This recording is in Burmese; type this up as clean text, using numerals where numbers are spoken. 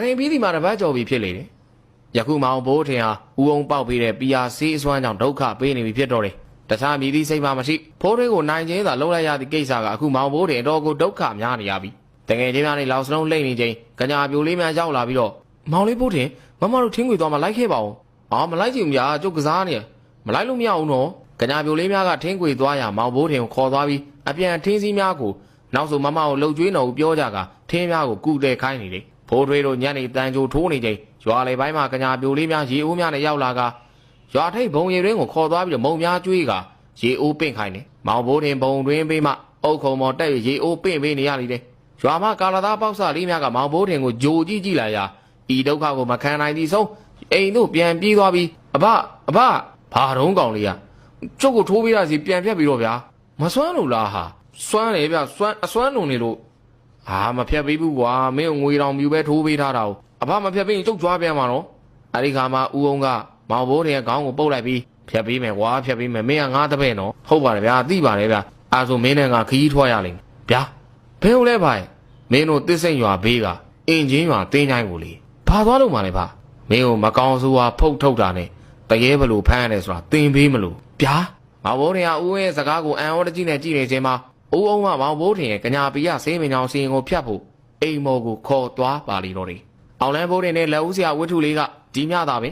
ခင်ပြီးဒီမှာတပတ်ကြော်ပြီးဖြစ်လေတယ်ယခုမောင်ဘိုးထင်ဟာဦးအောင်ပေါက်ပြီးတဲ့ PRC အစွမ်းကြောင့်ဒုက္ခပေးနေပြီဖြစ်တော့တယ်တခြားမြည်သည့်စိတ်မှမရှိဖိုးထွေးကိုနိုင်ချင်းသာလှုပ်လိုက်ရသည့်ကိစ္စကအခုမောင်ဘိုးထင်အတော်ကိုဒုက္ခများနေရပြီတကယ်ချင်းများနေလောက်စလုံးလိမ့်နေချင်းကညာပြိုလေးများရောက်လာပြီးတော့မောင်လေးဘိုးထင်မမတို့ထင်းခွေသွားမှလိုက်ခဲ့ပါဦးအော်မလိုက်ချင်ဘူးညာကျုပ်ကစားနေမလိုက်လို့မရဘူးနော်ကညာပြိုလေးများကထင်းခွေသွားရမောင်ဘိုးထင်ကိုခေါ်သွားပြီးအပြန်ထင်းစည်းများကိုနောက်ဆိုမမကိုလှုပ်ကြွေးတော်ကိုပြောကြကထင်းများကိုကုတဲ့ခိုင်းနေတယ်ဖိုးထွေးတို့ညနေတန်ကြိုထိုးနေချိန်ရွာလေပိုင်းမှာကညာပြိုလေးများရေအိုးများနဲ့ရောက်လာကရွာထိပ်ဘုံရည်ရင်းကိုခေါ်သွားပြီးတော့မုံများကျွေးကရေအိုးပင့်ခိုင်းတယ်မောင်ဘိုးတင်ဘုံတွင်ပေးမှအုတ်ခုံမော်တက်ရေအိုးပင့်ပေးနေရလိမ့်တယ်ရွာမှာကာလာသားပေါက်စလေးများကမောင်ဘိုးတင်ကိုဂျိုကြည့်လာရာဤဒုက္ခကိုမခံနိုင်သည့်ဆုံးအိမ်တို့ပြန်ပြေးသွားပြီးအဘဘာတုံးကောင်လေးကကျုပ်ကိုထိုးပေးရစီပြန်ဖြတ်ပြီးတော့ဗျာမစွမ်းလို့လားဟာစွမ်းတယ်ဗျစွမ်းအစွမ်းလုံနေလို့မဖြတ်ပေးဘူးကွာမင်းငွေတောင်မြူပဲထိုးပေးထားတာအဘမဖြတ်ပေးရင်ကျုပ်ကြွားပြန်မှာနော်အဲ့ဒီခါမှာဦးအောင်ကမောင်ဘိုးတင်ရဲ့ခေါင်းကိုပုတ်လိုက်ပြီးဖြတ်ပေးမယ်ကွာဖြတ်ပေးမယ်မင်းကငါတပည့်နော်ဟုတ်ပါတယ်ဗျာသိပါတယ်ဗျာအားဆိုမင်းနဲ့ငါခရီးထွက်ရလိမ့်မယ်ဗျာဘယ်လိုလဲဗျာမင်းတို့တစ်စိမ့်ရွာဘေးကအင်ဂျင်ရွာတင်းချိုင်းကိုလေဘာသွားလို့မှလဲဗျာမင်းကိုမကောင်းဆိုးဟာဖုတ်ထုတ်တာနဲ့တကယ်ဘလို့ဖမ်းရတယ်ဆိုတာသင်ပေးမလို့ဗျာမောင်ဘိုးတင်ကဦးရဲ့စကားကိုအံဩတကြီးနဲ့ကြည့်နေခြင်းမှာဦးအောင်ကမောင်ဘိုးတင်ရဲ့ကညာပီရဆေးမင်းအောင်စီရင်ကိုဖြတ်ဖို့အိမ်မော်ကိုခေါ်သွားပါလိမ့်တော့တယ်အောင်လန်းဘိုးတင်နဲ့လက်ဦးဆရာဝတ္ထုလေးကဒီညတာပဲ